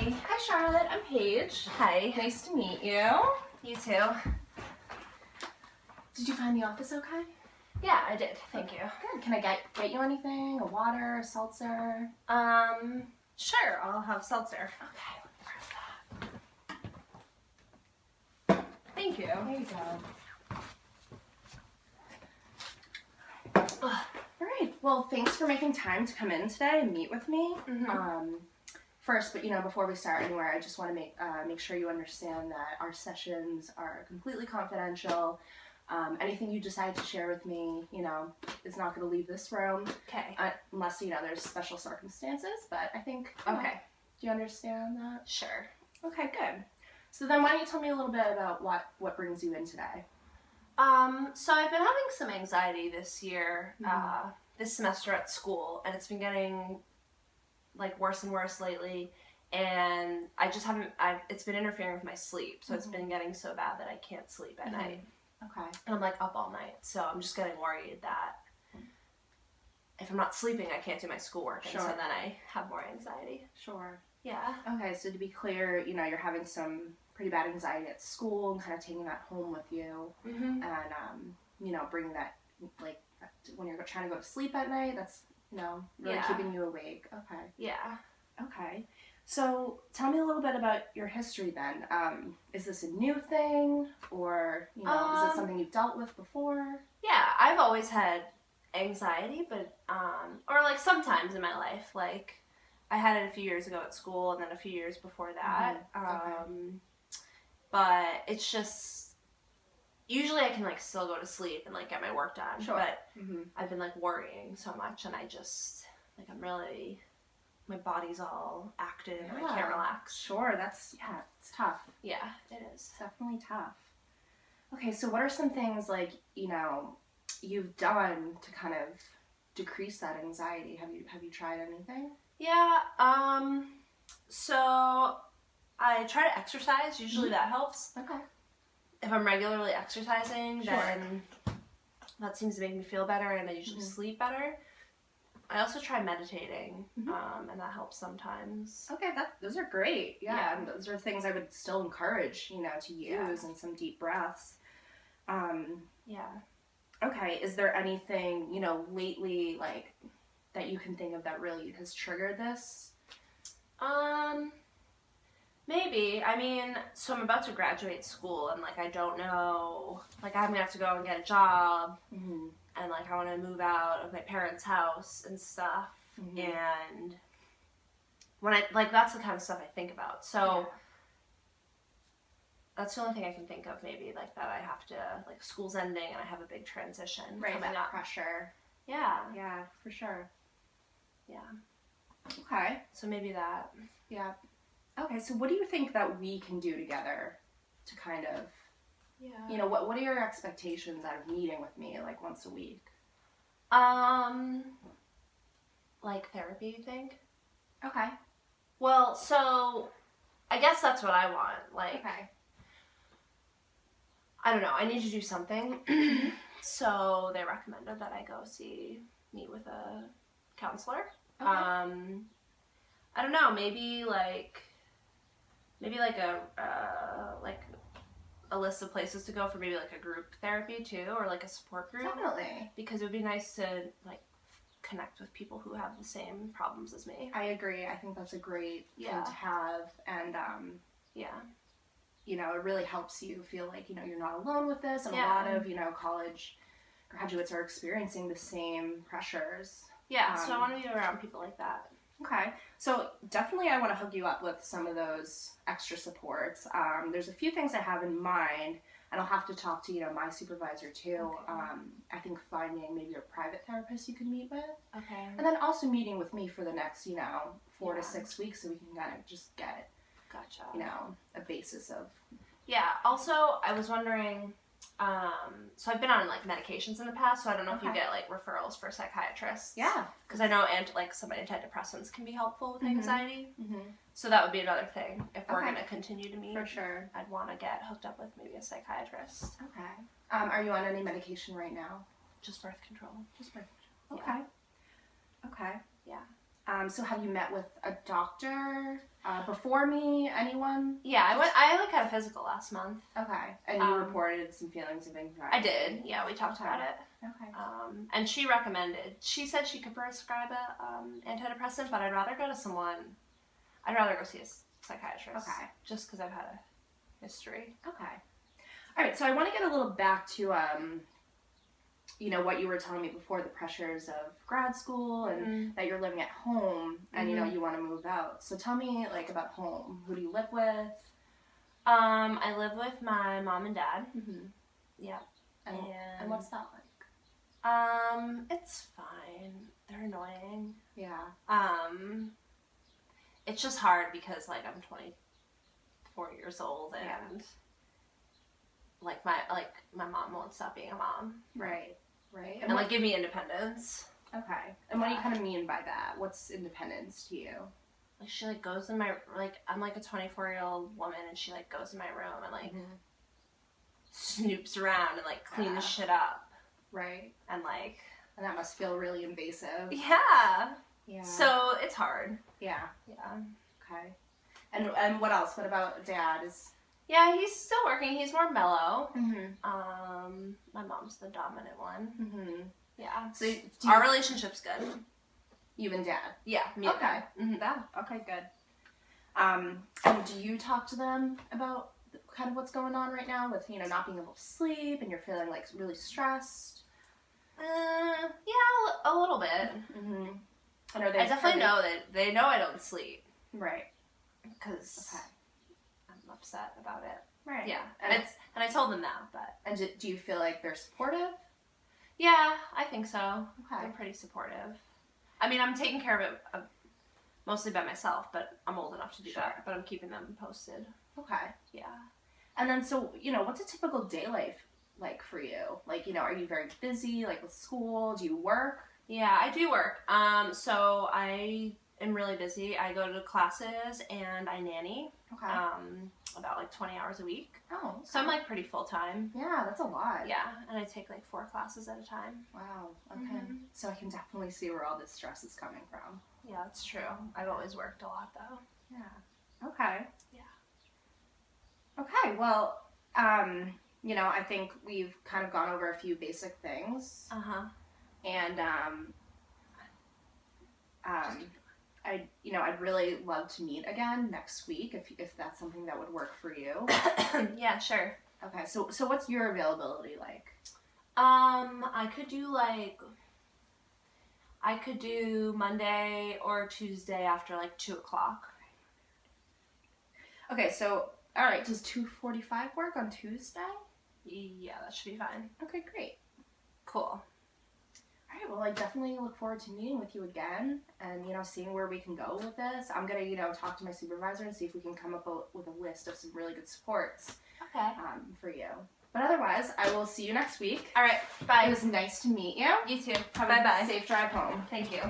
Hi, Charlotte. I'm Paige. Hi. Nice to meet you. You too. Did you find the office okay? Yeah, I did. Thank you. Good. Can I get you anything? A water, a seltzer? Sure. I'll have seltzer. Okay. Thank you. There you go. All right. Well, thanks for making time to come in today and meet with me. First, but before we start anywhere, I just want to make sure you understand that our sessions are completely confidential. Anything you decide to share with me, is not going to leave this room. Okay. Unless, there's special circumstances, but I think, Okay. Do you understand that? Sure. Okay, good. So then why don't you tell me a little bit about what brings you in today? So I've been having some anxiety this year, this semester at school, and it's been getting worse and worse lately, and I just haven't, it's been interfering with my sleep, so it's been getting so bad that I can't sleep at night. Okay. And I'm up all night, so I'm just getting worried that if I'm not sleeping, I can't do my schoolwork, and so then I have more anxiety. Sure. Yeah. Okay, so to be clear, you're having some pretty bad anxiety at school and kind of taking that home with you, and bringing that, when you're trying to go to sleep at night, that's, really keeping you awake. Okay. Yeah. Okay. So tell me a little bit about your history then. Is this a new thing, or, is it something you've dealt with before? Yeah, I've always had anxiety, but, or sometimes in my life, I had it a few years ago at school, and then a few years before that. But it's just, usually I can still go to sleep and get my work done. Sure. But I've been worrying so much, and I just I'm really, my body's all active and I can't relax. Sure, it's tough. Yeah, it is. It's definitely tough. Okay, so what are some things you've done to kind of decrease that anxiety? Have you tried anything? Yeah, so I try to exercise. Usually that helps. Okay. If I'm regularly exercising, then that seems to make me feel better, and I usually sleep better. I also try meditating, and that helps sometimes. Okay, those are great. Yeah, and those are things I would still encourage, to use, and some deep breaths. Yeah. Okay, is there anything, lately, that you can think of that really has triggered this? Maybe. I mean, so I'm about to graduate school, and I don't know, I'm gonna have to go and get a job, and I want to move out of my parents' house and stuff, and when I, that's the kind of stuff I think about, so that's the only thing I can think of, maybe, that I have to, school's ending, and I have a big transition coming up. Pressure. Yeah. Yeah, for sure. Yeah. Okay. So maybe that. Yeah. Okay, so what do you think that we can do together to kind of, what are your expectations out of meeting with me, once a week? Therapy, you think? Okay. Well, so, I guess that's what I want, okay. I don't know, I need to do something, so they recommended that I go meet with a counselor. Okay. I don't know, maybe a list of places to go for, maybe a group therapy too, or a support group. Definitely. Because it would be nice to connect with people who have the same problems as me. I agree. I think that's a great thing to have, and it really helps you feel you're not alone with this, and a lot of college graduates are experiencing the same pressures. Yeah, so I want to be around people like that. Okay, so definitely I want to hook you up with some of those extra supports. There's a few things I have in mind, and I'll have to talk to, my supervisor too. Okay. I think finding maybe a private therapist you can meet with. Okay. And then also meeting with me for the next, 4 to 6 weeks, so we can kind of just get, gotcha. A basis of. Yeah, also, I was wondering, so I've been on medications in the past, so I don't know if you get referrals for psychiatrists. Yeah. Because I know some antidepressants can be helpful with anxiety. So that would be another thing if we're going to continue to meet. For sure. I'd want to get hooked up with maybe a psychiatrist. Okay. Are you on any medication right now? Just birth control. Just birth control. Okay. Yeah. Okay. Yeah. So have you met with a doctor before me? Anyone? Yeah, I like had a physical last month. Okay. And you reported some feelings of anxiety. I did. Yeah, we talked about it. Okay. And she recommended. She said she could prescribe a antidepressant, but I'd rather go see a psychiatrist. Okay. Just because I've had a history. Okay. All right. So I want to get a little back to what you were telling me before, the pressures of grad school and that you're living at home and you want to move out. So tell me like about home. Who do you live with? I live with my mom and dad. Mm-hmm. Yeah. And what's that like? It's fine. They're annoying. Yeah. It's just hard because like I'm 24 years old and like my mom won't stop being a mom. Right. Right. And like give me independence. Okay. And what do you kind of mean by that? What's independence to you? Like she like goes in my I'm like a 24-year-old woman and she like goes in my room and like snoops around and like cleans shit up. Right. And like and that must feel really invasive. Yeah. Yeah. So it's hard. Yeah. Yeah. Okay. And what else? What about dad? Yeah, he's still working. He's more mellow. Mm-hmm. My mom's the dominant one. Mm-hmm. Yeah. So our relationship's good. You and dad? Yeah. Me and okay. Mm-hmm. Yeah. Okay. Good. And do you talk to them about kind of what's going on right now with not being able to sleep and you're feeling like really stressed? Yeah, a little bit. Mm-hmm. And are they? I definitely know that they know I don't sleep. Right. Because I'm upset about it. Right. Yeah. And I told them that, but. And do you feel like they're supportive? Yeah, I think so. Okay. They're pretty supportive. I mean, I'm taking care of it mostly by myself, but I'm old enough to do that. But I'm keeping them posted. Okay. Yeah. And then, so, what's a typical day life like for you? Like, are you very busy, like with school? Do you work? Yeah, I do work. So I am really busy. I go to classes and I nanny. Okay. About like 20 hours a week. Oh. Okay. So I'm like pretty full time. Yeah, that's a lot. Yeah, and I take like 4 classes at a time. Wow. Okay. So I can definitely see where all this stress is coming from. Yeah, that's true. I've always worked a lot though. Yeah. Okay. Yeah. Okay. Well, I think we've kind of gone over a few basic things. And I'd really love to meet again next week if that's something that would work for you. Yeah, sure. Okay, so what's your availability like? I could do Monday or Tuesday after like 2:00. Okay, so all right, does 2:45 work on Tuesday? Yeah, that should be fine. Okay, great. Cool. All right, well, I definitely look forward to meeting with you again and, seeing where we can go with this. I'm going to, talk to my supervisor and see if we can come up with a list of some really good supports for you. But otherwise, I will see you next week. All right, bye. It was nice to meet you. You too. Have Bye-bye. a safe drive home. Thank you.